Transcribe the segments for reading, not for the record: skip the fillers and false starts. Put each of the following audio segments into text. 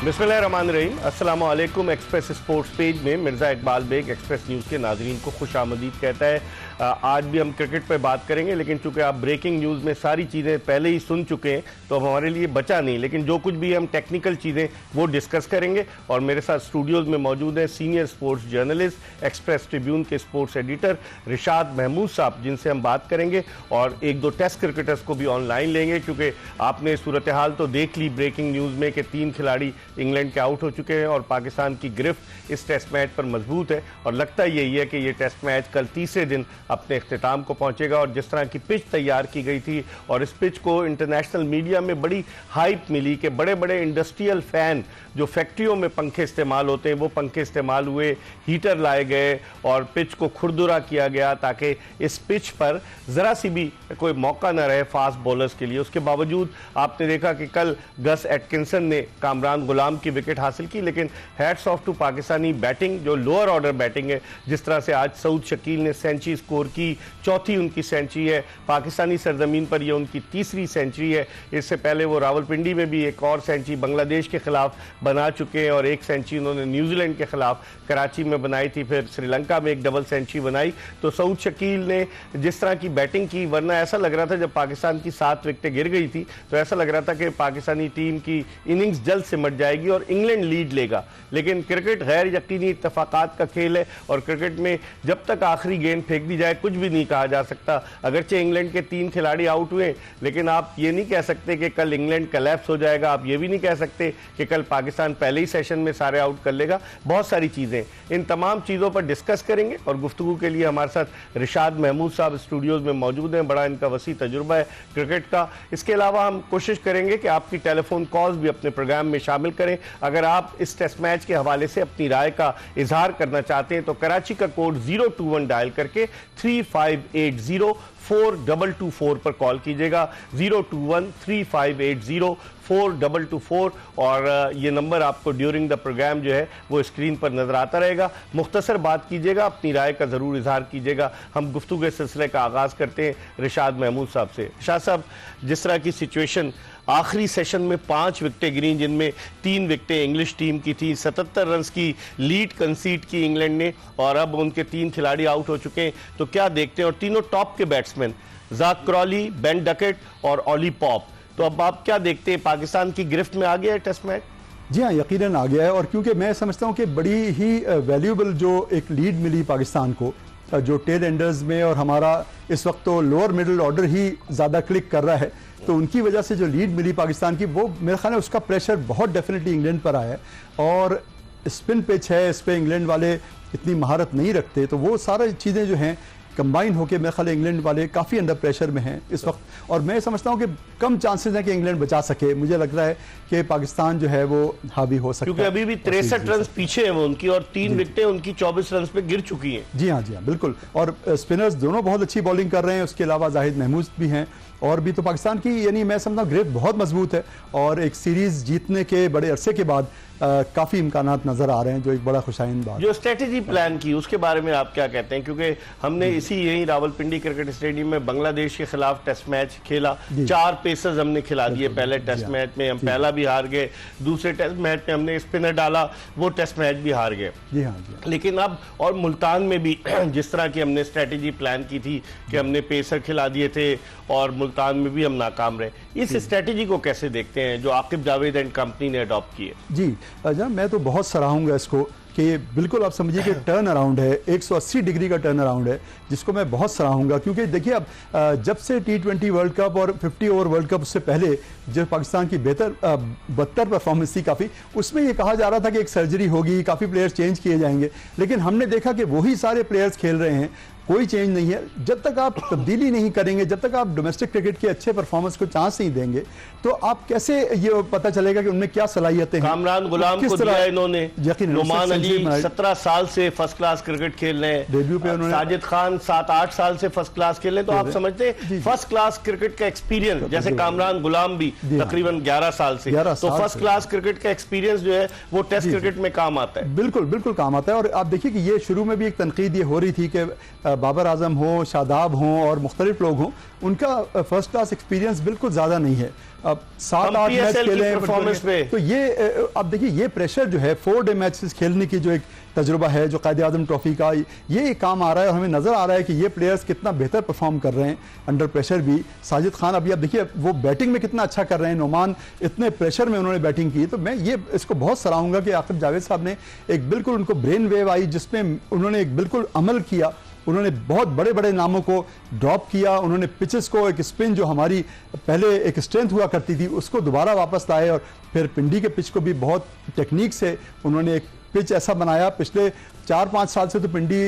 बिस्मिल्लाहिर्रहमानिर्रहीम। अस्सलाम वालेकुम। एक्सप्रेस स्पोर्ट्स पेज में मिर्ज़ा इकबाल बेग एक्सप्रेस न्यूज़ के नाज़रीन को खुश आमदीद कहता है। आज भी हम क्रिकेट पर बात करेंगे, लेकिन चूंकि आप ब्रेकिंग न्यूज़ में सारी चीज़ें पहले ही सुन चुके हैं तो हमारे लिए बचा नहीं, लेकिन जो कुछ भी हम टेक्निकल चीज़ें वो डिस्कस करेंगे। और मेरे साथ स्टूडियोज़ में मौजूद हैं senior sports journalist, express Tribune के स्पोर्ट्स एडिटर रिशाद महमूद साहब, जिनसे हम बात करेंगे और एक दो टेस्ट क्रिकेटर्स को भी ऑनलाइन लेंगे, क्योंकि आपने सूरत हाल तो देख ली ब्रेकिंग न्यूज़ में कि 3 खिलाड़ी इंग्लैंड के आउट हो चुके हैं और पाकिस्तान की गिरफ्त इस टेस्ट मैच पर मजबूत है। और लगता यही है कि ये टेस्ट मैच कल तीसरे दिन अपने इख्तिताम को पहुंचेगा। और जिस तरह की पिच तैयार की गई थी और इस पिच को इंटरनेशनल मीडिया में बड़ी हाइप मिली कि बड़े बड़े इंडस्ट्रियल फैन जो फैक्ट्रियों में पंखे इस्तेमाल होते हैं वो पंखे इस्तेमाल हुए, हीटर लाए गए और पिच को खुरदुरा किया गया ताकि इस पिच पर ज़रा सी भी कोई मौका न रहे फास्ट बॉलर्स के लिए। उसके बावजूद आपने देखा कि कल गस एटकिंसन ने कामरान गुलाम की विकेट हासिल की, लेकिन hats off to Pakistani batting जो लोअर ऑर्डर बैटिंग है। जिस तरह से आज सऊद शकील ने सेंचुरी स्कोर की, चौथी उनकी सेंचुरी है, पाकिस्तानी सरजमीन पर यह उनकी तीसरी सेंचुरी है। इससे पहले वो रावलपिंडी में भी एक और सेंचुरी बांग्लादेश के खिलाफ बना चुके हैं और एक सेंचुरी उन्होंने न्यूजीलैंड के खिलाफ कराची में बनाई थी, फिर श्रीलंका में एक डबल सेंचुरी बनाई। तो सऊद शकील ने जिस तरह की बैटिंग की, वरना ऐसा लग रहा था जब पाकिस्तान की 7 विकेटें गिर गई थी तो ऐसा लग रहा था कि पाकिस्तानी टीम की इनिंग्स जल्द सिमट जाएगी और इंग्लैंड लीड लेगा। लेकिन क्रिकेट गैर यकीनी इत्तफाकात का खेल है और क्रिकेट में जब तक आखिरी गेंद फेंक दी जाए कुछ भी नहीं कहा जा सकता। अगरचे इंग्लैंड के 3 खिलाड़ी आउट हुए, लेकिन आप ये नहीं कह सकते कि कल इंग्लैंड कोलैप्स हो जाएगा। आप ये भी नहीं कह सकते कि कल पाकिस्तान पहले ही सेशन में सारे आउट कर लेगा। बहुत सारी चीज़ें, इन तमाम चीज़ों पर डिस्कस करेंगे। और गुफ्तगू के लिए हमारे साथ रिशाद महमूद साहब स्टूडियोज़ में मौजूद हैं। बड़ा इनका वसी तजुर्बा है क्रिकेट का। इसके अलावा हम कोशिश करेंगे कि आपकी टेलीफोन कॉल्स भी अपने प्रोग्राम में शामिल करें। अगर आप इस टेस्ट मैच के हवाले से अपनी राय का इजहार करना चाहते हैं तो कराची का कोड 021 डायल करके 3580-4224 पर कॉल कीजिएगा। 021-3580-4224 और ये नंबर आपको ड्यूरिंग द प्रोग्राम जो है वो स्क्रीन पर नजर आता रहेगा। मुख्तसर बात कीजिएगा, अपनी राय का ज़रूर इजहार कीजिएगा। हम गुफ्तगू के सिलसिले का आगाज़ करते हैं रिशाद महमूद साहब से। रिशाद साहब, जिस तरह की सिचुएशन आखिरी सेशन में 5 विकेटें गिरी, जिनमें 3 विकेटें इंग्लिश टीम की थी, 77 रन की लीड कंसीड की इंग्लैंड ने और अब उनके 3 खिलाड़ी आउट हो चुके हैं, तो क्या देखते हैं? और तीनों टॉप के बैट्समैन ज़ाक क्रॉली, बेन डकेट और ऑली पॉप। तो अब आप क्या देखते हैं, पाकिस्तान की गिरफ्त में आ गया है टेस्ट मैच? जी हाँ, यकीनन आ गया है। और क्योंकि मैं समझता हूँ कि बड़ी ही वैल्यूएबल जो एक लीड मिली पाकिस्तान को, जो टेल एंडर्स में, और हमारा इस वक्त तो लोअर मिडिल ऑर्डर ही ज़्यादा क्लिक कर रहा है, तो उनकी वजह से जो लीड मिली पाकिस्तान की, वो मेरे ख्याल है उसका प्रेशर बहुत डेफिनेटली इंग्लैंड पर आया है। और स्पिन पिच है, इस पर इंग्लैंड वाले इतनी महारत नहीं रखते, तो वो सारी चीज़ें जो हैं कंबाइन होकर मेरे ख्याल इंग्लैंड वाले काफ़ी अंडर प्रेशर में हैं इस वक्त। और मैं समझता हूं कि कम चांसेस हैं कि इंग्लैंड बचा सके। मुझे लग रहा है कि पाकिस्तान जो है वो हावी हो सकता है, क्योंकि अभी भी 63 रन पीछे हैं वो उनकी और 3 विकेटें उनकी 24 रन पे गिर चुकी हैं। जी हाँ, बिल्कुल। और स्पिनर्स दोनों बहुत अच्छी बॉलिंग कर रहे हैं। उसके अलावा जाहिद महमूद भी हैं और भी। तो पाकिस्तान की यानी मैं समझता हूँ ग्रिप बहुत मजबूत है और एक सीरीज जीतने के बड़े अरसे के बाद काफ़ी इम्कानात नज़र आ रहे हैं, जो एक बड़ा खुशाइन बात। जो स्ट्रेटेजी प्लान की उसके बारे में आप क्या कहते हैं? क्योंकि हमने यही रावलपिंडी क्रिकेट स्टेडियम में बांग्लादेश के खिलाफ टेस्ट मैच खेला, 4 पेसर्स हमने खिला दिए पहले टेस्ट मैच में, हम पहला भी हार गए, दूसरे टेस्ट मैच में हमने स्पिनर डाला, वो टेस्ट मैच भी हार गए। जी हाँ। लेकिन अब और मुल्तान में भी जिस तरह की हमने स्ट्रेटेजी प्लान की थी कि हमने पेसर खिला दिए थे और मुल्तान में भी हम नाकाम रहे, इस स्ट्रेटेजी को कैसे देखते हैं जो आकिब जावेद एंड कंपनी ने अडॉप्ट की है? जी जनाब, मैं तो बहुत सराहूंगा इसको कि बिल्कुल आप समझिए कि टर्न अराउंड है, 180 डिग्री का टर्न अराउंड है, जिसको मैं बहुत सराहूंगा। क्योंकि देखिए अब जब से T20 वर्ल्ड कप और 50 ओवर वर्ल्ड कप से पहले जो पाकिस्तान की बदतर परफॉर्मेंस थी काफ़ी, उसमें ये कहा जा रहा था कि एक सर्जरी होगी, काफ़ी प्लेयर्स चेंज किए जाएंगे, लेकिन हमने देखा कि वही सारे प्लेयर्स खेल रहे हैं, कोई चेंज नहीं है। जब तक आप तब्दीली नहीं करेंगे, जब तक आप डोमेस्टिक क्रिकेट के अच्छे परफॉर्मेंस को चांस नहीं देंगे, तो आप कैसे ये पता चलेगा कि उनमें क्या सलाहियतें हैं? कामरान गुलाम को दिया इन्होंने, नुमान अली 17 साल से फर्स्ट क्लास क्रिकेट खेल रहे हैं, डेब्यू पे उन्होंने, साजिद खान 7-8 साल से फर्स्ट क्लास खेल रहे हैं। तो आप समझते हैं फर्स्ट क्लास क्रिकेट का एक्सपीरियंस, जैसे कामरान गुलाम भी तकरीबन 11 साल से, तो फर्स्ट क्लास क्रिकेट का एक्सपीरियंस जो है वो टेस्ट क्रिकेट में काम आता है। बिल्कुल बिल्कुल काम आता है। और आप देखिए कि ये शुरू में भी एक तनकीद ये हो रही थी कि बाबर आजम हो, शादाब हों और मुख्तलिफ लोग हों, उनका फर्स्ट क्लास एक्सपीरियंस बिल्कुल ज़्यादा नहीं है। अब 7-8 मैच खेले परफॉर्मेंस पे तो ये अब देखिए ये प्रेशर जो है 4 डे मैचेस खेलने की जो एक तजुर्बा है जो कायदे आज़म ट्रॉफी का, ये काम आ रहा है और हमें नज़र आ रहा है कि ये प्लेयर्स कितना बेहतर परफॉर्म कर रहे हैं अंडर प्रेशर भी। साजिद खान अभी आप देखिए वो बैटिंग में कितना अच्छा कर रहे हैं, नोमान इतने प्रेशर में उन्होंने बैटिंग की। तो मैं ये इसको बहुत सराहूंगा कि आकिब जावेद साहब ने एक बिल्कुल उनको ब्रेन वेव आई जिसमें उन्होंने एक बिल्कुल अमल किया। उन्होंने बहुत बड़े बड़े नामों को ड्रॉप किया, उन्होंने पिचेस को एक स्पिन जो हमारी पहले एक स्ट्रेंथ हुआ करती थी उसको दोबारा वापस लाए और फिर पिंडी के पिच को भी बहुत टेक्निक से उन्होंने एक पिच ऐसा बनाया। पिछले 4-5 साल से तो पिंडी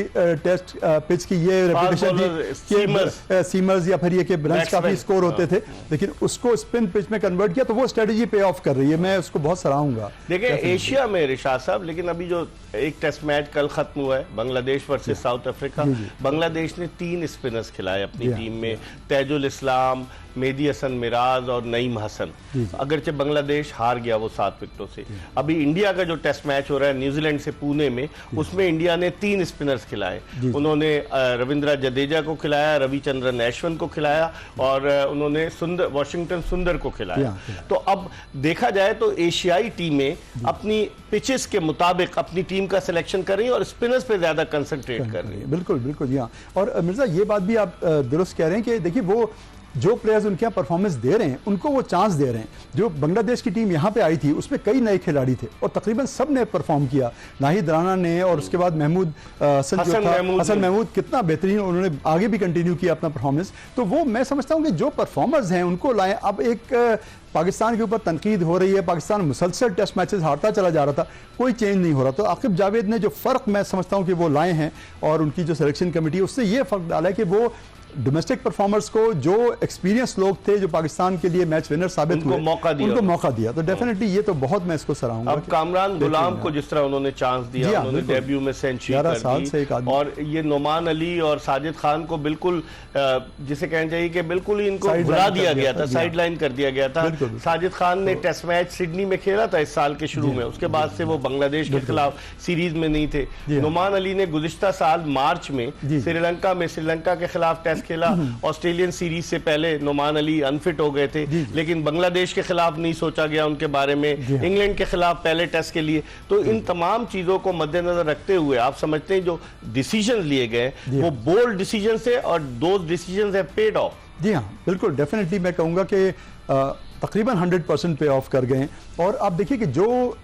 टेस्ट पिच की ये रेपुटेशन थी कि सीमर्स या फिर ये कि रन्स काफी स्कोर होते थे, लेकिन उसको स्पिन पिच में कन्वर्ट किया तो वो स्ट्रेटजी पे ऑफ कर रही है। मैं उसको बहुत सराहूंगा। देखिए एशिया में रिशाद साहब, लेकिन अभी जो एक टेस्ट मैच कल खत्म हुआ है Bangladesh versus south Africa, Bangladesh ने 3 स्पिनर्स खिलाए अपनी टीम में, तैजुल इस्लाम, मेहदी हसन मिराज और नईम हसन। अगरचे बांग्लादेश हार गया वो 7 विकेटों से। अभी इंडिया का जो टेस्ट मैच हो रहा है न्यूजीलैंड से पुणे में, उसमें इंडिया ने 3 स्पिनर्स खिलाए। उन्होंने रविंद्र जडेजा को खिलाया, रविचंद्रन अश्विन को खिलाया और उन्होंने वॉशिंगटन सुंदर को खिलाया। तो अब देखा जाए तो एशियाई टीमें अपनी पिचेस के मुताबिक अपनी टीम का सिलेक्शन कर रही है और स्पिनर्स पे ज्यादा कंसंट्रेट कर रही है। बिल्कुल बिल्कुल जी हाँ। और मिर्जा ये बात भी आप दुरुस्त कह रहे हैं कि देखिए वो जो प्लेयर्स उनके यहाँ परफॉर्मेंस दे रहे हैं उनको वो चांस दे रहे हैं। जो बांग्लादेश की टीम यहाँ पे आई थी उसमें कई नए खिलाड़ी थे और तकरीबन सब ने परफॉर्म किया। नाहिद राना ने और उसके बाद हसन महमूद कितना बेहतरीन, उन्होंने आगे भी कंटिन्यू किया अपना परफॉर्मेंस। तो वो मैं समझता हूँ कि जो परफॉर्मर्स हैं उनको लाएं। अब एक पाकिस्तान के ऊपर तनकीद हो रही है, पाकिस्तान मुसलसल टेस्ट मैचेस हारता चला जा रहा था, कोई चेंज नहीं हो रहा। तो आकिब जावेद ने जो फ़र्क मैं समझता हूँ कि वो लाए हैं और उनकी जो सिलेक्शन कमेटी है उससे ये फ़र्क डाला है कि वो डोमेस्टिक परफॉर्मर्स को जो एक्सपीरियंस लोग थे जो पाकिस्तान के लिए मैच विनर साबित हुए उनको मौका दिया। तो डेफिनेटली ये तो बहुत मैं इसको सराहूंगा। अब कामरान गुलाम को जिस तरह उन्होंने चांस दिया, उन्होंने डेब्यू में सेंचुरी कर दी और ये नोमान अली और साजिद खान को बिल्कुल जिसे कहना चाहिए कि बिल्कुल ही इनको भुला दिया गया था, साइड लाइन कर दिया गया था। साजिद खान ने टेस्ट मैच सिडनी में खेला था इस साल के शुरू में, उसके बाद से वो बांग्लादेश के खिलाफ सीरीज में नहीं थे। नोमान अली ने गुज़िश्ता साल मार्च में श्रीलंका के खिलाफ टेस्ट खेला। ऑस्ट्रेलियन सीरीज से पहले नोमान अली अनफिट हो गए थे, लेकिन बांग्लादेश के खिलाफ नहीं सोचा गया उनके बारे में, इंग्लैंड के खिलाफ पहले टेस्ट के लिए। तो इन तमाम चीजों को मद्देनजर रखते हुए आप समझते हैं जो डिसीजन लिए गए वो बोल्ड डिसीजन से और those decisions have paid off. जी हाँ बिल्कुल, डेफिनेटली मैं कहूँगा कि तकरीबन 100% पे ऑफ कर गए। और आप देखिए कि जो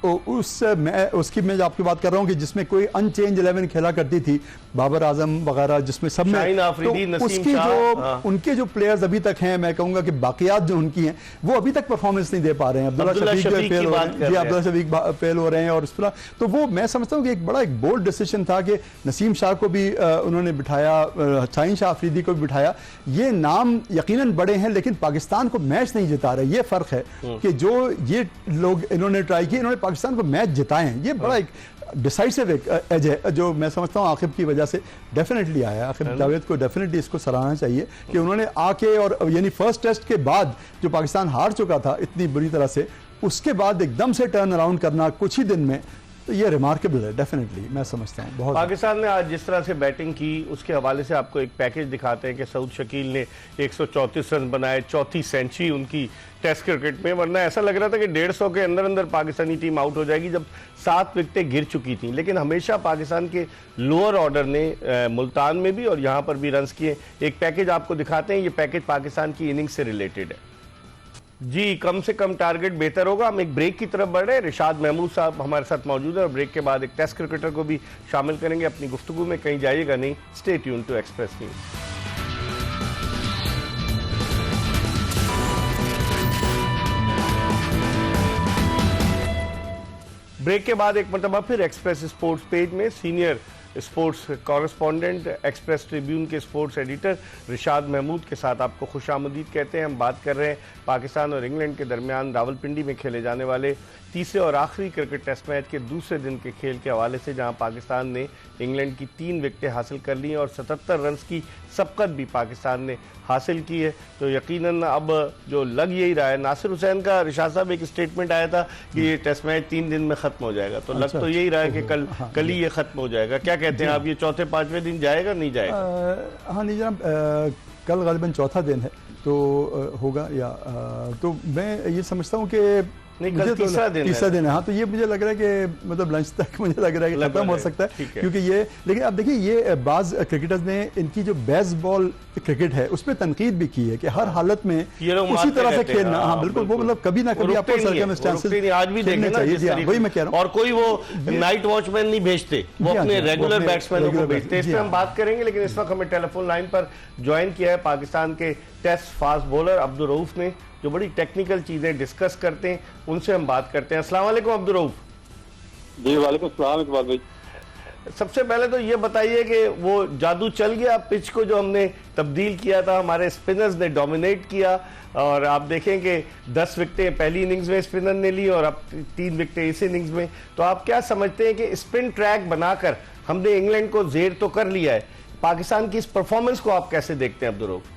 उसकी मैं आपकी बात कर रहा हूं कि जिसमें कोई अनचेंज 11 खेला करती थी, बाबर आजम वगैरह, जिसमें सब में तो उसकी जो उनके जो प्लेयर्स अभी तक हैं, मैं कहूंगा कि बाकियात जो उनकी हैं वो अभी तक परफॉर्मेंस नहीं दे पा रहे हैं। अब्दुल्ला शफीक फेल हो रहे हैं, अब्दुल्ला शफीक फेल हो रहे हैं और इस तरह। तो वो मैं समझता हूँ कि एक बड़ा एक बोल्ड डिसीजन था कि नसीम शाह को भी उन्होंने बिठाया, शाहीन शाह अफरीदी को भी बिठाया। ये नाम यकीनन बड़े हैं लेकिन पाकिस्तान को मैच नहीं जिता रहे। ये फर्क है कि जो ये लोग इन्होंने ट्राई किया, इन्होंने पाकिस्तान को मैच जिताए हैं। ये बड़ा एक डिसाइसिव एक एज है जो मैं समझता हूँ आकिब की वजह से डेफिनेटली आया है। आकिब जावेद को डेफिनेटली इसको सराहना चाहिए कि उन्होंने आके और यानी फर्स्ट टेस्ट के बाद जो पाकिस्तान हार चुका था इतनी बुरी तरह से, उसके बाद एकदम से टर्न अराउंड करना कुछ ही दिन में, तो ये रिमार्केबल है डेफिनेटली मैं समझता हूँ बहुत। पाकिस्तान ने आज जिस तरह से बैटिंग की उसके हवाले से आपको एक पैकेज दिखाते हैं कि सऊद शकील ने 134 रन बनाए, चौथी सेंचुरी उनकी टेस्ट क्रिकेट में। वरना ऐसा लग रहा था कि 150 के अंदर अंदर पाकिस्तानी टीम आउट हो जाएगी जब 7 विकेटें गिर चुकी थी। लेकिन हमेशा पाकिस्तान के लोअर ऑर्डर ने मुल्तान में भी और यहाँ पर भी रन किए। एक पैकेज आपको दिखाते हैं, ये पैकेज पाकिस्तान की इनिंग से रिलेटेड है जी। कम से कम टारगेट बेहतर होगा। हम एक ब्रेक की तरफ बढ़ रहे हैं। रिशाद महमूद साहब हमारे साथ मौजूद है और ब्रेक के बाद एक टेस्ट क्रिकेटर को भी शामिल करेंगे अपनी गुफ्तगू में। कहीं जाइएगा नहीं, stay tune to Express News. Break के बाद एक मरतबा फिर एक्सप्रेस स्पोर्ट्स पेज में senior sports correspondent, Express Tribune के स्पोर्ट्स एडिटर रिशाद महमूद के साथ आपको खुशामदीद कहते हैं। हम बात कर रहे हैं पाकिस्तान और इंग्लैंड के दरमियान रावलपिंडी में खेले जाने वाले तीसरे और आखिरी क्रिकेट टेस्ट मैच के दूसरे दिन के खेल के हवाले से, जहां पाकिस्तान ने इंग्लैंड की 3 विकेटें हासिल कर ली और 77 रन की सबकत भी पाकिस्तान ने हासिल की है। तो यकीनन अब जो लग यही रहा है, नासिर हुसैन का रिशाद साहब एक स्टेटमेंट आया था कि ये टेस्ट मैच 3 दिन में खत्म हो जाएगा, तो लग तो यही रहा है कि कल ही ये खत्म हो जाएगा। क्या कहते हैं आप, ये चौथे पांचवें दिन जाएगा नहीं जाएगा? हाँ नहीं जनाब, कल गालिबन चौथा दिन है तो होगा या तो मैं ये समझता हूँ कि नहीं, कल तीसरा दिन है। हाँ, तो ये मुझे लग रहा है कि मतलब लंच तक मुझे लग रहा है कि खत्म हो सकता है, क्योंकि ये, लेकिन अब देखिए ये बाज क्रिकेटर्स ने इनकी जो बेसबॉल क्रिकेट है उस पर तनकीद भी की है कि हर हालत में उसी तरह से खेलना। हाँ बिल्कुल, वो मतलब कभी ना कभी आपको सर्कमस्टेंसेस आज भी देखें ना, वही मैं कह रहा हूँ। और कोई वो नाइट वॉचमैन नहीं भेजते, वो अपने रेगुलर बैट्समैनों को भेजते हैं। इस पर हम बात करेंगे, लेकिन इस वक्त हमें टेलीफोन लाइन पर ज्वाइन किया है पाकिस्तान के test fast bowler Abdul Rauf ने, जो बड़ी टेक्निकल चीजें डिस्कस करते हैं, उनसे हम बात करते हैं। अस्सलाम वालेकुम अब्दुल रऊफ। जी वालेकुम सलाम इकबाल भाई। सबसे पहले तो ये बताइए कि वो जादू चल गया पिच को जो हमने तब्दील किया था, हमारे स्पिनर्स ने डोमिनेट किया और आप देखें कि 10 विकेटें पहली इनिंग्स में स्पिनर ने ली और अब 3 विकेटें इस इनिंग्स में। तो आप क्या समझते हैं कि स्पिन ट्रैक बनाकर हमने इंग्लैंड को जेर तो कर लिया है, पाकिस्तान की इस परफॉर्मेंस को आप कैसे देखते हैं अब्दुल रऊफ?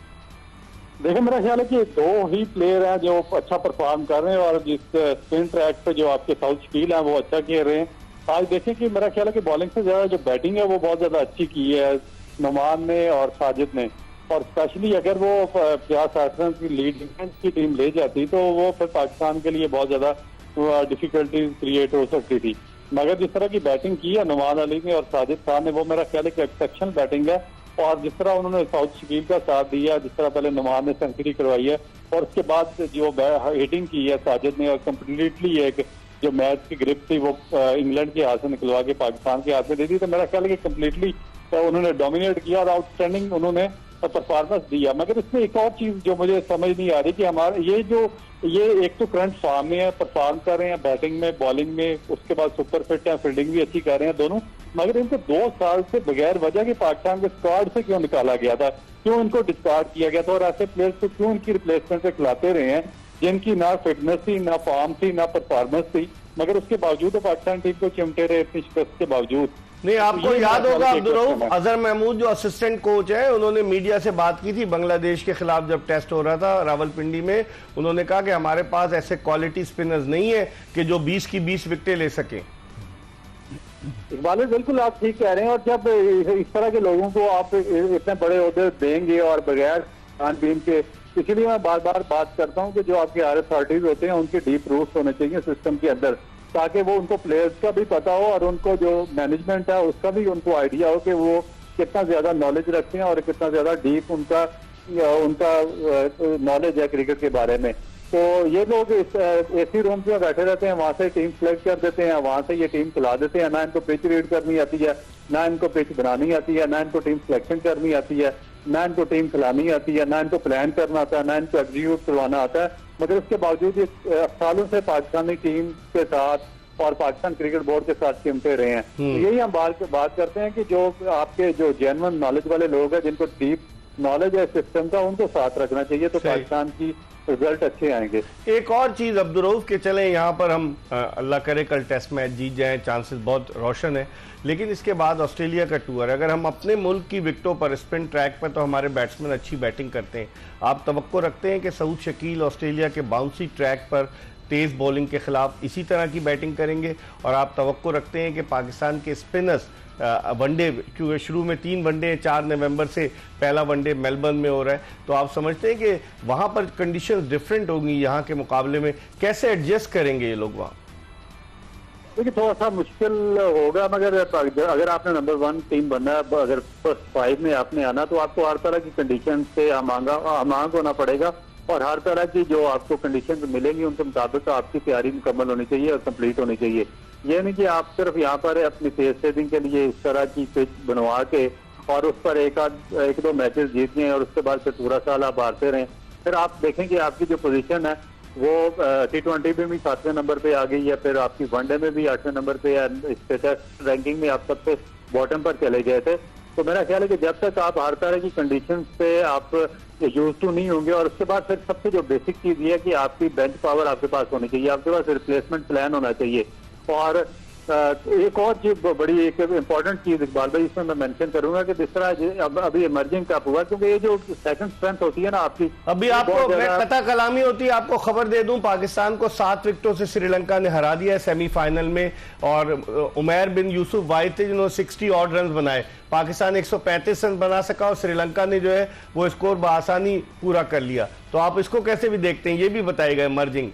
देखिए मेरा ख्याल है कि 2 ही प्लेयर हैं जो अच्छा परफॉर्म कर रहे हैं और जिस स्पिन ट्रैक पे जो आपके साउथ शकील हैं वो अच्छा खेल रहे हैं। आज देखें कि मेरा ख्याल है कि बॉलिंग से ज्यादा जो बैटिंग है वो बहुत ज्यादा अच्छी की है नुमान ने और साजिद ने, और स्पेशली अगर वो 50-60 रन की लीड की टीम ले जाती तो वो फिर पाकिस्तान के लिए बहुत ज्यादा डिफिकल्टीज क्रिएट हो सकती थी। मगर जिस तरह की बैटिंग की है नुमान अली ने और साजिद खान ने, वो मेरा ख्याल है कि एक्सेप्शनल बैटिंग है। और जिस तरह उन्होंने साउथ शकील का साथ दिया, जिस तरह पहले नुमान ने सेंचुरी करवाई है और उसके बाद जो हिटिंग की है साजिद ने और कम्प्लीटली एक जो मैच की ग्रिप थी वो इंग्लैंड के हाथ से निकलवा के पाकिस्तान के हाथ में दे दी, तो मेरा ख्याल है कि कम्प्लीटली उन्होंने डोमिनेट किया और आउटस्टैंडिंग उन्होंने परफॉर्मेंस दिया। मगर इसमें एक और चीज जो मुझे समझ नहीं आ रही कि हमारे ये एक तो करंट फॉर्म में है, परफॉर्म कर रहे हैं बैटिंग में बॉलिंग में, उसके बाद सुपर फिट है, फील्डिंग भी अच्छी कर रहे हैं दोनों, मगर इनको 2 साल से बगैर वजह के पाकिस्तान के स्क्वाड से क्यों निकाला गया था, क्यों इनको डिस्कार्ड किया गया था और ऐसे प्लेयर्स को क्यों इनकी रिप्लेसमेंट से खिलाते रहे हैं जिनकी ना फिटनेस थी, ना फॉर्म थी, ना परफॉर्मेंस थी, मगर उसके बावजूद तो पाकिस्तान टीम को चिमटे रहे इतनी शिकस्त के बावजूद। नहीं, आपको याद होगा अब्दुल रऊफ, अजहर महमूद जो असिस्टेंट कोच है, उन्होंने मीडिया से बात की थी बांग्लादेश के खिलाफ जब टेस्ट हो रहा था रावलपिंडी में। उन्होंने कहा कि हमारे पास ऐसे क्वालिटी स्पिनर्स नहीं है कि जो 20 की 20 विकेटें ले सकें। इकबाल बिल्कुल आप ठीक कह रहे हैं, और जब इस तरह के लोगों को आप इतने बड़े ओहदे देंगे और बगैर छानबीन के, इसीलिए मैं बार बार बात करता हूं कि जो आपके आर अथॉरिटीज होते हैं उनके डीप रूट्स होने चाहिए सिस्टम के अंदर, ताकि वो उनको प्लेयर्स का भी पता हो और उनको जो मैनेजमेंट है उसका भी उनको आइडिया हो कि वो कितना ज्यादा नॉलेज रखते हैं और कितना ज्यादा डीप उनका नॉलेज है क्रिकेट के बारे में। तो ये लोग इस एसी रूम में बैठे रहते हैं, वहां से टीम सेलेक्ट कर देते हैं, वहां से ये टीम खिला देते हैं, ना इनको पिच रीड करनी आती है, ना इनको पिच बनानी आती है, ना इनको टीम सिलेक्शन करनी आती है, ना इनको टीम खिलानी आती है, ना इनको प्लान करना आता है, ना इनको एग्जीक्यूट करवाना आता है। मगर उसके बावजूद ये सालों से पाकिस्तानी टीम के साथ और पाकिस्तान क्रिकेट बोर्ड के साथ चिमटे रहे हैं। तो यही हम बात करते हैं कि जो आपके जो जेन्युइन नॉलेज वाले लोग हैं, जिनको डीप नॉलेज है सिस्टम का, उनको साथ रखना चाहिए, तो पाकिस्तान की रिजल्ट अच्छे आएंगे। एक और चीज अब्दुल रऊफ के, चले यहाँ पर हम अल्लाह करे कल टेस्ट मैच जीत जाएं, चांसेस बहुत रोशन है, लेकिन इसके बाद ऑस्ट्रेलिया का टूर, अगर हम अपने मुल्क की विकेटों पर स्पिन ट्रैक पर तो हमारे बैट्समैन अच्छी बैटिंग करते हैं, आप तवक्को रखते हैं कि सऊद शकील ऑस्ट्रेलिया के बाउंसी ट्रैक पर तेज बॉलिंग के खिलाफ इसी तरह की बैटिंग करेंगे, और आप तवक्को रखते हैं कि पाकिस्तान के स्पिनर्स वनडे, क्योंकि शुरू में 3 वनडे 4 नवंबर से पहला वनडे मेलबर्न में हो रहा है, तो आप समझते हैं कि वहां पर कंडीशंस डिफरेंट होंगी यहाँ के मुकाबले में, कैसे एडजस्ट करेंगे ये लोग वहाँ? देखिए थोड़ा सा मुश्किल होगा, मगर अगर आपने नंबर 1 टीम बनना है, अगर फर्स्ट 5 में आपने आना, तो आपको हर तरह की कंडीशन से आमांग होना पड़ेगा और हर तरह की जो आपको कंडीशन मिलेंगी उनके मुताबिक आपकी तैयारी मुकम्मल होनी चाहिए और कंप्लीट होनी चाहिए। ये नहीं कि आप सिर्फ यहाँ पर अपनी फेस सेटिंग के लिए इस तरह की पिच बनवा के और उस पर एक दो मैचेस जीत गए और उसके बाद फिर पूरा साल आप हारते रहें। फिर आप देखें कि आपकी जो पोजीशन है वो T20 में भी 7वें नंबर पे आ गई है, फिर आपकी वनडे में भी 8वें नंबर पे है, स्टेटस रैंकिंग में आप सबसे बॉटम पर चले गए थे। तो मेरा ख्याल है कि जब तक आप हर तरह की कंडीशन से आप यूज टू नहीं होंगे, और उसके बाद फिर सबसे जो बेसिक चीज ये है कि आपकी बेंच पावर आपके पास होनी चाहिए, आपके पास रिप्लेसमेंट प्लान होना चाहिए, और एक और चीज बड़ी एक इम्पोर्टेंट चीज इकबाल भाई इसमें मैं मेंशन करूंगा कि जिस तरह अभी इमर्जिंग कप हुआ, क्योंकि ये जो सेकंड स्ट्रेंथ होती है ना आपकी, अभी आपको कता कलामी होती है। आपको खबर दे दूं, पाकिस्तान को 7 विकेटों से श्रीलंका ने हरा दिया है सेमीफाइनल में, और उमैर बिन यूसुफ वाहिद थे जिन्होंने 60 ऑड रन बनाए। पाकिस्तान 135 रन बना सका और श्रीलंका ने जो है वो स्कोर बआसानी पूरा कर लिया। तो आप इसको कैसे भी देखते हैं, ये भी बताइएगा इमर्जिंग।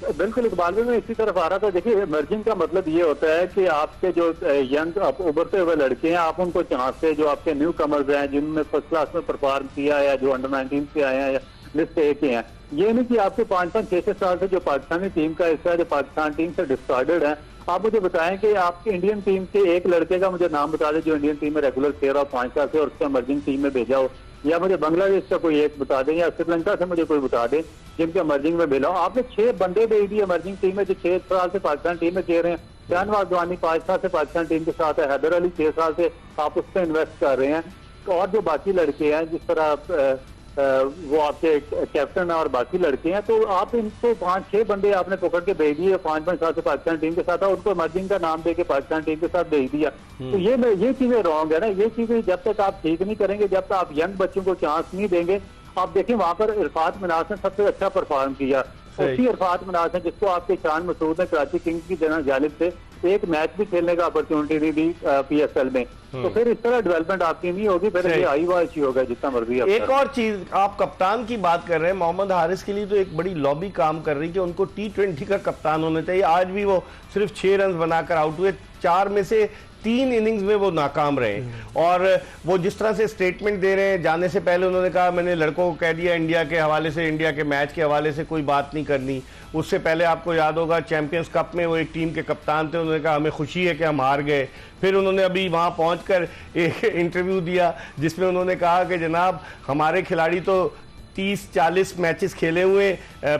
बिल्कुल इकबाल भाई, मैं इसी तरफ आ रहा था। देखिए इमर्जिंग का मतलब ये होता है कि आपके जो यंग उभरते हुए लड़के हैं, आप उनको चांस से, जो आपके न्यू कमर्स हैं जिन्होंने फर्स्ट क्लास में परफॉर्म किया या जो अंडर 19 से आए हैं या लिस्ट ए के हैं, ये नहीं कि आपके 5-5, 6-6 साल से जो पाकिस्तानी टीम का हिस्सा है, जो पाकिस्तान टीम से डिस्कार्डेड है, आप मुझे बताएं कि आपकी इंडियन टीम के एक लड़के का मुझे नाम बता दें जो इंडियन टीम में रेगुलर प्लेयर हो 5 साल से और उसको इमर्जिंग टीम में भेजा हो, या मुझे बांग्लादेश का कोई एक बता दें या श्रीलंका से मुझे कोई बता दें जिनके इमर्जिंग में भेजा हो। आपने 6 बंदे भेज दिए इमर्जिंग टीम में जो 6 साल से पाकिस्तान टीम में खेल रहे हैं। शाहनवाज वानी 5 साल से पाकिस्तान टीम के साथ है, हैदर अली 6 साल से आप उस पर इन्वेस्ट कर रहे हैं, और जो बाकी लड़के हैं जिस तरह वो आपके कैप्टन है और बाकी लड़के हैं, तो आप इनको 5-6 बंदे आपने पकड़ के भेज दिए 5-5 साल से पाकिस्तान टीम के साथ, उनको इमर्जिंग का नाम देके पाकिस्तान टीम के साथ भेज दिया। तो ये चीजें रॉन्ग है ना। ये चीजें जब तक आप ठीक नहीं करेंगे, जब तक आप यंग बच्चों को चांस नहीं देंगे। आप देखें वहां पर इरफात मिनाज ने सबसे अच्छा परफॉर्म किया, उसी इरफात मिनाज ने जिसको आपके शान मसूद ने कराची किंग्स की जानिब से एक मैच भी खेलने का अपॉर्चुनिटी नहीं दी PSL में। तो फिर इस तरह डेवलपमेंट आपकी नहीं होगी, फिर ये आई वाश ही होगा जितना मर्जी। एक और चीज, आप कप्तान की बात कर रहे हैं, मोहम्मद हारिस के लिए तो एक बड़ी लॉबी काम कर रही है कि उनको T20 का कप्तान होना चाहिए। आज भी वो सिर्फ 6 रन बनाकर आउट हुए, 4 में से 3 इनिंग्स में वो नाकाम रहे। और वो जिस तरह से स्टेटमेंट दे रहे हैं, जाने से पहले उन्होंने कहा मैंने लड़कों को कह दिया इंडिया के हवाले से, इंडिया के मैच के हवाले से कोई बात नहीं करनी। उससे पहले आपको याद होगा चैंपियंस कप में वो एक टीम के कप्तान थे, उन्होंने कहा हमें खुशी है कि हम हार गए। फिर उन्होंने अभी वहाँ पहुँचकर एक इंटरव्यू दिया जिसमें उन्होंने कहा कि जनाब हमारे खिलाड़ी तो 30-40 मैचेस खेले हुए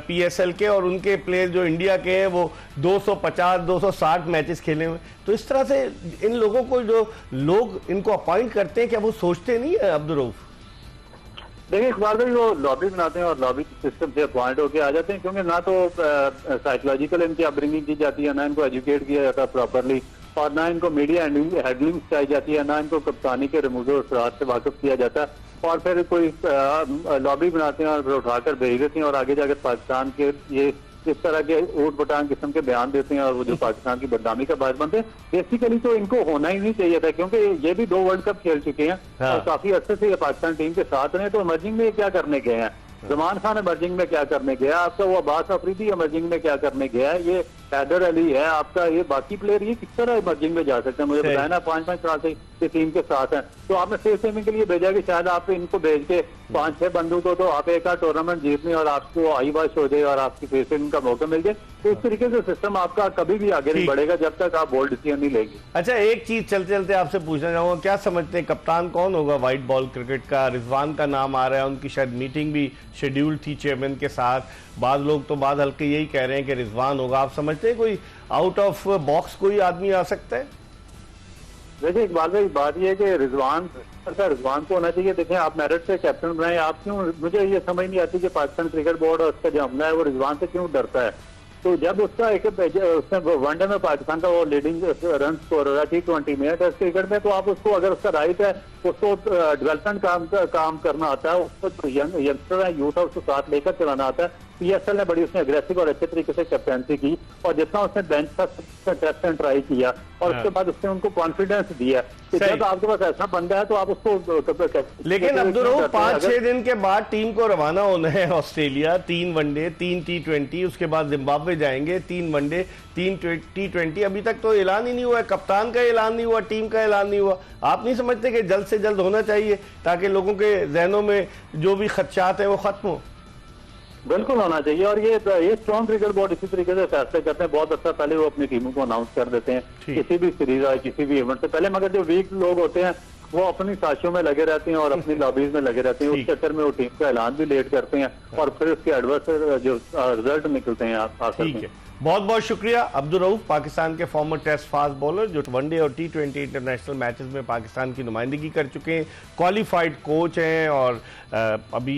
PSL के, और उनके प्लेयर जो इंडिया के हैं वो 250-260 मैचेस खेले हुए। तो इस तरह से इन लोगों को, जो लोग इनको अपॉइंट करते हैं, क्या वो सोचते नहीं है अब्दुल रऊफ? देखिए इकबाल भाई, वो लॉबी बनाते हैं और लॉबी सिस्टम से अपॉइंट होकर आ जाते हैं, क्योंकि ना तो साइकोलॉजिकल इनकी अपब्रिंगिंग की जाती है, ना इनको एजुकेट किया जाता प्रॉपरली, और ना इनको मीडिया हैंडलिंग चाहिए जाती है, ना इनको कप्तानी के रमूज़ और असरात से वाकिफ किया जाता है। और फिर कोई लॉबी बनाते हैं और फिर उठाकर भेज देते हैं और आगे जाकर पाकिस्तान के ये इस तरह के ऊट पटांग किस्म के बयान देते हैं और वो जो पाकिस्तान की बदनामी का बात बनते हैं। बेसिकली तो इनको होना ही नहीं चाहिए था, क्योंकि ये भी 2 वर्ल्ड कप खेल चुके हैं और काफी अर्से से ये पाकिस्तान टीम के साथ रहे। तो इमर्जिंग में क्या करने गए हैं? जमान खान इमर्जिंग में क्या करने गया? आपका वो अब्बास अफरीदी इमर्जिंग में क्या करने गया है? ये हैदर अली है आपका, ये बाकी प्लेयर, ये किस तरह इमर्जिंग में जा सकते हैं? मुझे बताया ना 5-5 साल से ये टीम के साथ हैं। तो आपने सेफ सेविंग के लिए भेजा कि शायद आप इनको भेज के 5-6 बंदों को तो आप एक टूर्नामेंट जीतने और आपको आई वाश हो जाए और आपकी फेस सेविंग का मौका मिल जाए। तो इस तरीके से सिस्टम आपका कभी भी आगे नहीं बढ़ेगा जब तक आप बोल्ड डिसीजन नहीं लेंगे। अच्छा, एक चीज चलते चलते आपसे पूछना चाहूंगा, क्या समझते हैं कप्तान कौन होगा व्हाइट बॉल क्रिकेट का? रिजवान का नाम आ रहा है, उनकी शायद मीटिंग भी शेड्यूल थी चेयरमैन के साथ। बाद लोग तो बाद हल्के यही कह रहे हैं कि रिजवान होगा। आप समझते हैं कोई आउट ऑफ बॉक्स कोई आदमी आ सकता है? देखिए इकबाल भाई, बात यह है कि रिजवान को होना चाहिए। देखें, आप मेरिट से कैप्टन बनाए, आप क्यों, मुझे ये समझ नहीं आती कि पाकिस्तान क्रिकेट बोर्ड और उसका जो हमला है वो रिजवान से क्यों डरता है। तो जब उसका उसने वनडे में पाकिस्तान का वो लीडिंग रन स्कोर हो रहा है T20 में, टेस्ट क्रिकेट में, तो आप उसको, अगर उसका राइट है, उसको डेवलपमेंट काम करना आता है, उसको यंगस्टर है, यूथ है, उसको साथ लेकर चलाना आता है। PSL ने बड़ी उसने अग्रेसिव और अच्छे तरीके से कैप्टनसी की, और जितना उसने बेंच का टेस्ट एंड ट्राई किया और उसके बाद उसने उनको कॉन्फिडेंस दिया कि जब आपके पास ऐसा बंदा है तो आप उसको। लेकिन अब्दुल रऊफ, 5-6 दिन के बाद टीम को रवाना होना है ऑस्ट्रेलिया, 3 वनडे 3 T20, उसके बाद जिम्बाब्वे जाएंगे, 3 वनडे 3 T20। अभी तक तो ऐलान ही नहीं हुआ, कप्तान का ऐलान नहीं हुआ, टीम का ऐलान नहीं हुआ। आप नहीं समझते कि जल्द से जल्द होना चाहिए ताकि लोगों के जहनों में जो भी खदशात है वो खत्म हो? बिल्कुल होना चाहिए, और ये स्ट्रॉन्ग क्रिकेट बोर्ड इसी तरीके से फैसले करते हैं। बहुत अच्छा पहले वो अपनी टीमों को अनाउंस कर देते हैं किसी भी सीरीज या किसी भी इवेंट से पहले, मगर जो वीक लोग होते हैं वो अपनी साजिशों में लगे रहते हैं और अपनी लॉबीज में लगे रहते हैं। उस चक्कर में वो टीम का ऐलान भी लेट करते हैं और फिर उसके एडवर्स जो रिजल्ट निकलते हैं। ठीक है। बहुत बहुत शुक्रिया अब्दुल रऊफ, पाकिस्तान के फॉर्मर टेस्ट फास्ट बॉलर जो वनडे और T20 इंटरनेशनल मैचेस में पाकिस्तान की नुमाइंदगी कर चुके हैं, क्वालिफाइड कोच हैं और अभी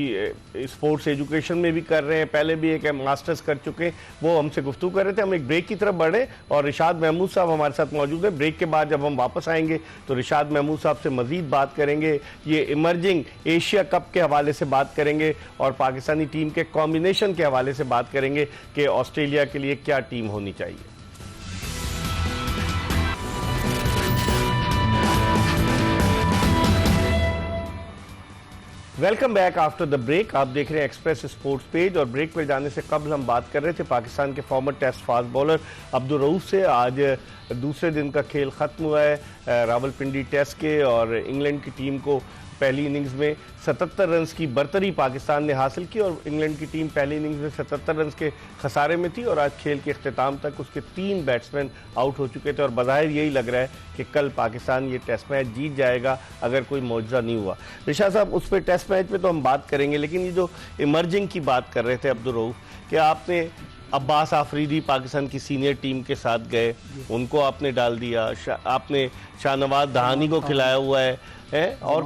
स्पोर्ट्स एजुकेशन में भी कर रहे हैं, पहले भी एक मास्टर्स कर चुके हैं। वो हमसे गुफ्तगू कर रहे थे। हम एक ब्रेक की तरफ बढ़े और रिशाद महमूद साहब हमारे साथ मौजूद हैं। ब्रेक के बाद जब हम वापस आएंगे तो रिशाद महमूद साहब से मजीद बात करेंगे, ये इमर्जिंग एशिया कप के हवाले से बात करेंगे और पाकिस्तानी टीम के कॉम्बिनेशन के हवाले से बात करेंगे कि ऑस्ट्रेलिया के लिए क्या टीम होनी चाहिए। Welcome back after the break. आप देख रहे हैं एक्सप्रेस स्पोर्ट्स पेज और ब्रेक पर जाने से कबल हम बात कर रहे थे पाकिस्तान के former test fast bowler Abdul Rauf से। आज दूसरे दिन का खेल खत्म हुआ है रावलपिंडी टेस्ट के और इंग्लैंड की टीम को पहली इनिंग्स में 77 रन्स की बर्तरी पाकिस्तान ने हासिल की और इंग्लैंड की टीम पहली इनिंग्स में 77 रन्स के खसारे में थी और आज खेल के अख्ताम तक उसके 3 बैट्समैन आउट हो चुके थे और बज़ाहिर यही लग रहा है कि कल पाकिस्तान ये टेस्ट मैच जीत जाएगा अगर कोई मौजज़ा नहीं हुआ। रिशा साहब, उस पर टेस्ट मैच में तो हम बात करेंगे, लेकिन ये जो इमर्जिंग की बात कर रहे थे अब्दुल रऊफ कि आपने अब्बास आफरीदी पाकिस्तान की सीनियर टीम के साथ गए, उनको आपने डाल दिया, आपने शाहनवाज दहानी को खिलाया हुआ है और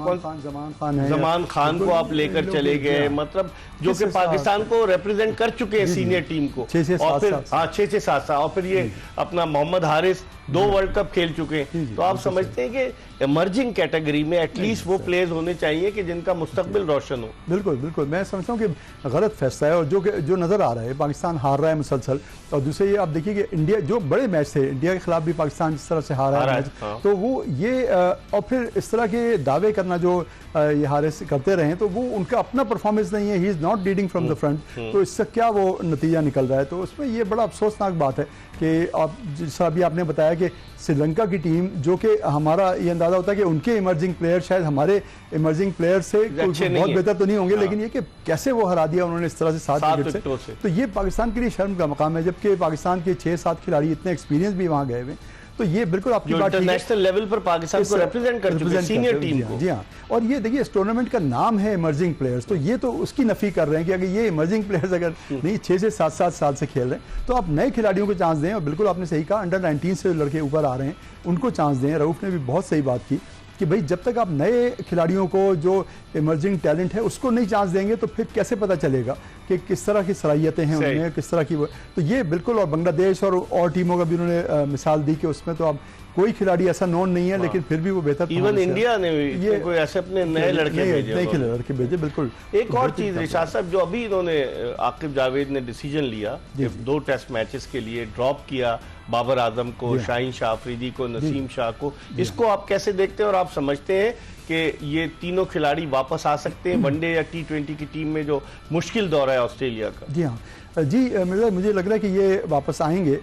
जमान खान को आप लेकर चले गए, मतलब जो कि पाकिस्तान को रिप्रेजेंट कर चुके हैं सीनियर टीम को, और फिर 6 से 7 साल और फिर ये अपना मोहम्मद हारिस 2 वर्ल्ड कप खेल चुके हैं। तो आप समझते हैं कि इमर्जिंग कैटेगरी में एटलीस्ट वो प्लेयर्स होने चाहिए कि जिनका मुस्तकबिल रोशन हो। बिल्कुल बिल्कुल, मैं समझता हूँ कि गलत फैसला है और जो नजर आ रहा है पाकिस्तान हार रहा है मुसलसल। और दूसरे ये आप देखिए कि इंडिया जो बड़े मैच थे, इंडिया के खिलाफ भी पाकिस्तान जिस तरह से हारा है मैच, तो वो ये और फिर इस तरह के दावे करना जो ये हारिस करते रहे, तो वो उनका अपना परफॉर्मेंस नहीं है, he is not leading from the front, तो इससे क्या वो नतीजा निकल रहा है। तो उसमें ये बड़ा अफसोसनाक बात है कि आप जैसा अभी आपने बताया कि श्रीलंका की टीम, जो कि हमारा ये अंदाजा होता है कि उनके इमर्जिंग प्लेयर शायद हमारे इमर्जिंग प्लेयर से बहुत बेहतर तो नहीं होंगे, लेकिन ये कि कैसे वो हरा दिया उन्होंने इस तरह से 7 विकेट से, तो ये पाकिस्तान के लिए शर्म का मकाम है। जबकि पाकिस्तान के 6-7 खिलाड़ी इतने एक्सपीरियंस भी वहाँ गए हुए, तो ये बिल्कुल आपकी बात इंटरनेशनल लेवल पर पाकिस्तान को रिप्रेजेंट कर चुके हैं सीनियर टीम को। जी हाँ, और ये देखिए इस टूर्नामेंट का नाम है इमर्जिंग प्लेयर्स, तो ये तो उसकी नफी कर रहे हैं कि अगर ये इमर्जिंग प्लेयर्स अगर नहीं 6 से 7 साल से खेल रहे हैं तो आप नए खिलाड़ियों को चांस दें। और बिल्कुल आपने सही कहा, अंडर 19 से लड़के ऊपर आ रहे हैं उनको चांस दें। रऊफ ने भी बहुत सही बात की कि भाई जब तक आप नए खिलाड़ियों को जो इमर्जिंग टैलेंट है उसको नहीं चांस देंगे तो फिर कैसे पता चलेगा कि किस तरह की सलाहियतें हैं उनमें, किस तरह की तो ये बिल्कुल। और बांग्लादेश और टीमों का भी उन्होंने मिसाल दी कि उसमें तो अब कोई खिलाड़ी ऐसा नोन नहीं है, लेकिन फिर भी वो बेहतर। इवन इंडिया ने भी ये कोई ऐसे अपने नए लड़के भेजे बिल्कुल। एक और चीज रिशाद साहब, जो अभी इन्होंने आकिब जावेद ने डिसीजन लिया कि 2 टेस्ट मैचेस के लिए ड्रॉप किया बाबर आजम को, शाहीन शाह अफरीदी को, नसीम शाह को, इसको आप कैसे देखते हैं और आप समझते हैं कि ये तीनों खिलाड़ी वापस आ सकते हैं वनडे या T20 की टीम में जो मुश्किल दौर है ऑस्ट्रेलिया का? जी हाँ जी, मुझे लग रहा है कि ये वापस आएंगे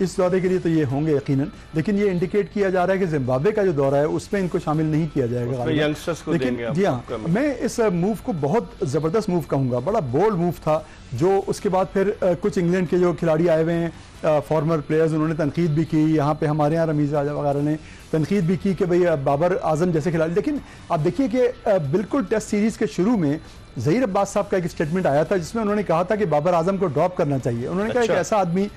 इस दौरे के लिए, तो ये होंगे यकीनन। लेकिन ये इंडिकेट किया जा रहा है कि जिम्बाब्वे का जो दौरा है उसमें इनको शामिल नहीं किया जाएगा, यंगस्टर्स को देंगे। जी हाँ, मैं इस मूव को बहुत ज़बरदस्त मूव कहूँगा, बड़ा बोल्ड मूव था। जो उसके बाद फिर कुछ इंग्लैंड के जो खिलाड़ी आए हुए हैं फॉर्मर प्लेयर्स, उन्होंने तनकीद भी की। यहाँ पे हमारे यहाँ रमीज़ राजा वगैरह ने तनकीद भी की कि भाई बाबर आजम जैसे खिलाड़ी। लेकिन आप देखिए कि बिल्कुल टेस्ट सीरीज़ के शुरू में ज़हीर अब्बास साहब का एक स्टेटमेंट आया था जिसमें उन्होंने कहा था कि बाबर आजम को ड्रॉप करना चाहिए। उन्होंने कहा कि ऐसा आदमी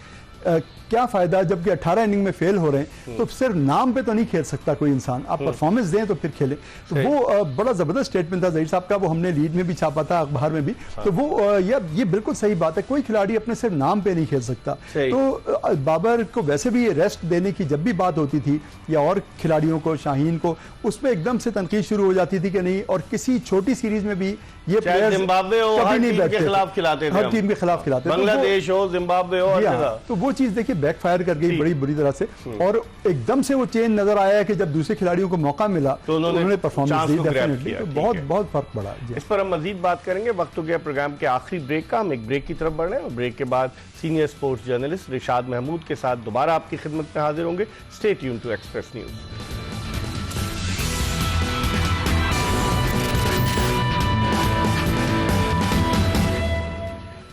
क्या फायदा, जबकि 18 इनिंग में फेल हो रहे हैं, तो सिर्फ नाम पे तो नहीं खेल सकता कोई इंसान, आप परफॉर्मेंस दें तो फिर खेलें। तो वो बड़ा जबरदस्त स्टेटमेंट था ज़हीर साहब का, वो हमने लीड में भी छापा था, अखबार में भी। तो वो ये बिल्कुल सही बात है, कोई खिलाड़ी अपने सिर्फ नाम पे नहीं खेल सकता। तो बाबर को वैसे भी रेस्ट देने की जब भी बात होती थी, या और खिलाड़ियों को, शाहीन को, उसमें एकदम से तनकीद शुरू हो जाती थी कि नहीं। और किसी छोटी सीरीज में भी ये प्लेयर्स जिम्बाब्वे हो, हर टीम के खिलाफ खिलाते थे, हर टीम के खिलाफ खिलाते, बांग्लादेश हो, जिम्बाब्वे हो, तो वो चीज देखिए बैकफायर कर गई बड़ी बुरी तरह से। और एकदम से वो चेंज नजर आया है कि जब दूसरे खिलाड़ियों को मौका मिला तो उन्होंने परफॉर्मेंस दी, डेफिनेटली तो बहुत फर्क पड़ा। इस पर हम मजीद बात करेंगे। वक्त हो गया प्रोग्राम के आखिरी ब्रेक का, हम एक ब्रेक की तरफ बढ़ रहे हैं और ब्रेक के बाद senior sports journalist Rishad Mahmood के साथ दोबारा आपकी खिदमत में हाजिर होंगे। Stay tune to Express News.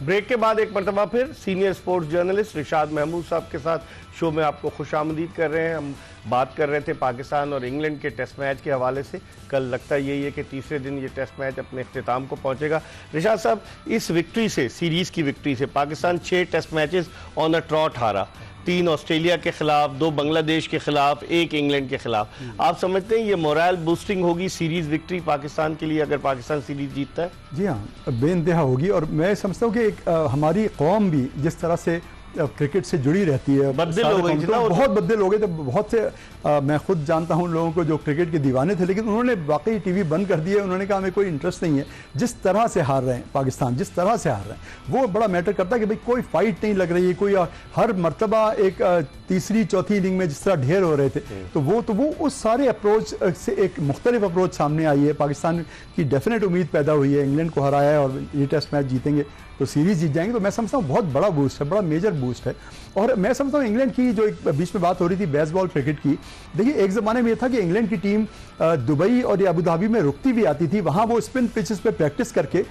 Break के बाद एक मरतबा फिर senior sports journalist Rishad Mahmood साहब के साथ शो में आपको खुशामदीद कर रहे हैं। हम बात कर रहे थे पाकिस्तान और इंग्लैंड के टेस्ट मैच के हवाले से। कल लगता यही है कि तीसरे दिन ये टेस्ट मैच अपने इख्तिताम को पहुंचेगा। रिशाद साहब, इस विक्ट्री से, सीरीज़ की विक्ट्री से Pakistan 6 test matches on a trot हारा, 3 ऑस्ट्रेलिया के खिलाफ, 2 बांग्लादेश के खिलाफ, 1 इंग्लैंड के खिलाफ। आप समझते हैं ये मोरल बूस्टिंग होगी सीरीज विक्ट्री पाकिस्तान के लिए अगर पाकिस्तान सीरीज जीतता है? जी हाँ, बेइंतहा होगी। और मैं समझता हूँ कि हमारी कौम भी जिस तरह से क्रिकेट से जुड़ी रहती है, बददिल हो गई, तो बहुत बददिल हो गए। तो बहुत से मैं खुद जानता हूँ लोगों को जो क्रिकेट के दीवाने थे, लेकिन उन्होंने वाकई टीवी बंद कर दिए। उन्होंने कहा हमें कोई इंटरेस्ट नहीं है। जिस तरह से हार रहे हैं पाकिस्तान, जिस तरह से हार रहे हैं, वो बड़ा मैटर करता है कि भाई कोई फाइट नहीं लग रही है, कोई हर मरतबा एक तीसरी चौथी इनिंग में जिस तरह ढेर हो रहे थे, तो वो उस सारे अप्रोच से एक मुख्तलिफ अप्रोच सामने आई है। पाकिस्तान की डेफिनेट उम्मीद पैदा हुई है, इंग्लैंड को हराया है और ये टेस्ट मैच जीतेंगे तो सीरीज जीत जाएंगे। तो मैं समझता हूँ बहुत बड़ा बूस्ट है, बड़ा मेजर बूस्ट है। और मैं समझता हूँ इंग्लैंड की जो एक बीच में बात हो रही थी बेसबॉल क्रिकेट की, देखिए एक ज़माने में ये था कि इंग्लैंड की टीम दुबई और अबू धाबी में रुकती भी आती थी, वहाँ वो स्पिन पिचेस पे प्रैक्टिस करके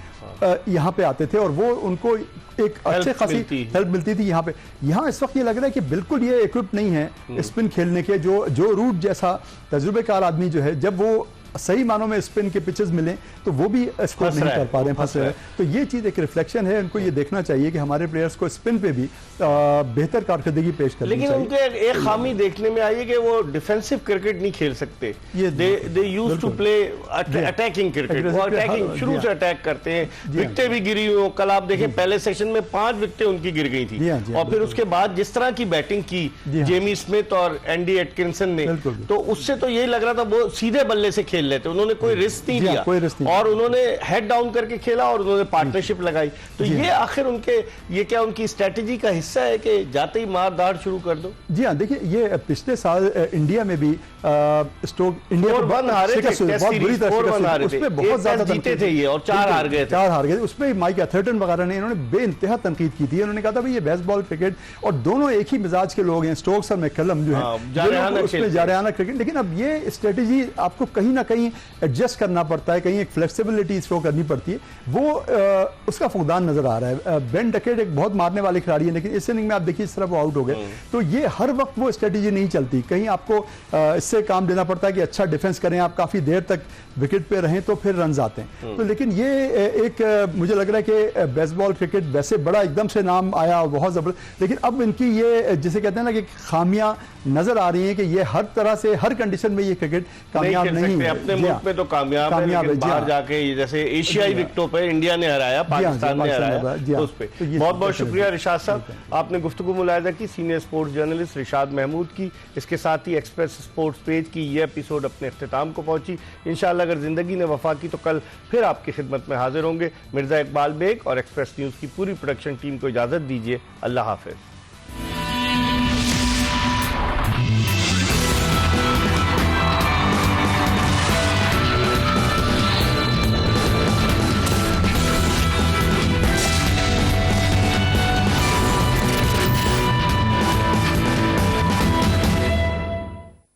यहाँ पे आते थे और वो उनको एक अच्छे खासी हेल्प मिलती थी यहाँ पे। यहाँ इस वक्त ये लग रहा है कि बिल्कुल ये इक्विप नहीं है स्पिन खेलने के। जो रूट जैसा तजुर्बेकार आदमी जो है, जब वो सही मानों में स्पिन के पिचेस मिले तो वो भी स्कोर नहीं कर पा रहे हैं, फंस रहे हैं। तो ये चीज़ एक रिफ्लेक्शन है। उनको ये देखना चाहिए कि हमारे प्लेयर्स को स्पिन पे भी बेहतर कारकर्दगी पेश करनी चाहिए। लेकिन उनके एक खामी देखने में आई है कि वो डिफेंसिव क्रिकेट नहीं खेल सकते। They used to play attacking cricket. वो अटैकिंग शुरू से अटैक करते हैं, विकेटें भी गिरी हुई। कल आप देखें पहले सेक्शन में 5 विकेटें उनकी गिर गई थी और फिर उसके बाद जिस तरह की बैटिंग की जेमी स्मिथ और एंडी एटकिंसन ने, तो उससे तो यही लग रहा था वो सीधे बल्ले से खेल लेते। उन्होंने कोई रिस्क नहीं लिया और उन्होंने हेड डाउन करके खेला और उन्होंने पार्टनरशिप लगाई। तो ये आखिर ये क्या उनकी स्ट्रेटेजी का हिस्सा है कि जाते ही मार दाड़ शुरू कर दो? जी हाँ, देखिए ये पिछले साल इंडिया में भी स्टोक इंडिया को बहुत बुरी तरह उसमें बहुत ज्यादा जीते थे ये और 4 हार गए थे। उसमें माइक एथर्टन वगैरह ने इन्होंने बेइंतहा तनकीद की थी। उन्होंने कहा था भाई ये बेसबॉल क्रिकेट और दोनों एक ही मिजाज के लोग हैं, स्टोक्स और मैकलम जो है उसमें जारहाना क्रिकेट। लेकिन अब ये स्ट्रेटेजी आपको कहीं ना कहीं एडजस्ट करना पड़ता है, कहीं एक फ्लेक्सिबिलिटी शो करनी पड़ती है। वो उसका फुकदान नजर आ रहा है। बेन डकेट एक बहुत मारने वाले खिलाड़ी है, लेकिन इस इनिंग में आप देखिए इस तरह वो आउट हो गए। तो ये हर वक्त वो स्ट्रेटेजी नहीं चलती। कहीं आपको इससे काम देना पड़ता है कि अच्छा डिफेंस करें, आप काफी देर तक विकेट पे रहें तो फिर रन आते हैं। तो लेकिन ये एक मुझे लग रहा है कि बेसबॉल क्रिकेट वैसे बड़ा एकदम से नाम आया बहुत जबरदस्त, लेकिन अब इनकी ये जिसे कहते हैं ना कि खामियां नजर आ रही हैं कि ये हर तरह से हर कंडीशन में ये क्रिकेट कामयाब नहीं है। अपने मुल्क में तो कामयाब है, लेकिन बाहर जाके जैसे एशियाई विकेटों पे इंडिया ने हराया, पाकिस्तान ने हराया, उस पे बहुत बहुत शुक्रिया रिशाद साहब। आपने गुफ्तगू मुलाहिजा की senior sports journalist Rishad Mahmood की। इसके साथ ही एक्सप्रेस स्पोर्ट्स पेज की ये एपिसोड अपने इख्तिताम को पहुंची। इंशाअल्लाह अगर जिंदगी ने वफा की तो कल फिर आपकी खिदमत में हाजिर होंगे। मिर्जा इकबाल बेग और एक्सप्रेस न्यूज़ की पूरी प्रोडक्शन टीम को इजाज़त दीजिए। अल्लाह हाफिज।